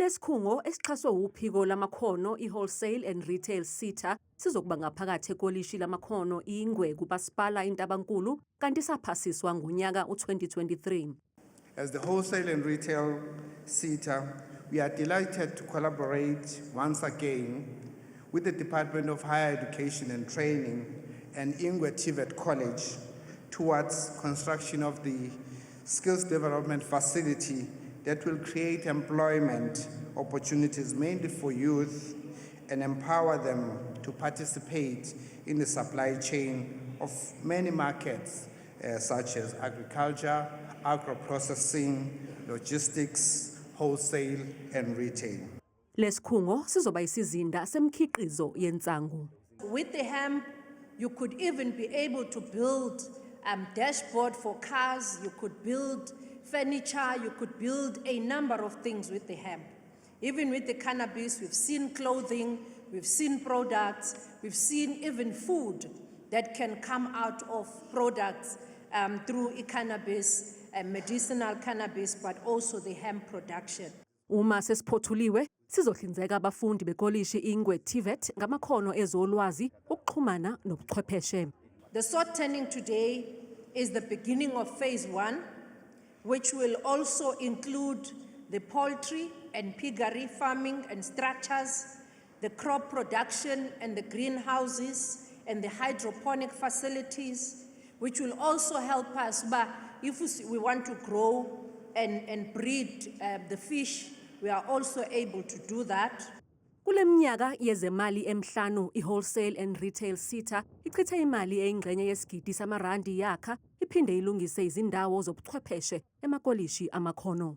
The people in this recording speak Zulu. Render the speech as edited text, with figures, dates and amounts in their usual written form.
Lesikhungo esixhaswe uphiko lamakhono i-Wholesale and Retail SETA sizokuba ngaphakathi ekolishi lamakhono ingwe kumasipala Entabankulu kanti saphasiswa ngonyaka u-2023. As the Wholesale and Retail SETA, we are delighted to collaborate once again with the Department of Higher Education and Training and Ingwe TVET College towards construction of the skills development facility that will create employment opportunities mainly for youth and empower them to participate in the supply chain of many markets such as agriculture, agro-processing, logistics, wholesale and retail. Lesikhungo sizoba isizinda semkhiqizo yenzangu. With the hemp, you could even be able to build dashboard for cars, you could build furniture, you could build a number of things with the hemp. Even with the cannabis, we've seen clothing, we've seen products, we've seen even food that can come out of products through cannabis, medicinal cannabis, but also the hemp production. Uma sesiphothuliwe sizohlinzeka abafundi bekolishi ingwe TVET ngamakhono ezolwazi ukuxhumana nobuchwepheshe. The sword turning today is the beginning of phase 1, which will also include the poultry and piggery farming and structures, the crop production and the greenhouses and the hydroponic facilities, which will also help us. But if we want to grow and breed the fish, we are also able to do that. Kule minyaka yezemali emhlanu i-Wholesale and Retail SETA ichithe imali eyingxenye yesigidi samarandi yakha iphinde ilungise izindawo zobuchwepheshe emakolishi amakhono.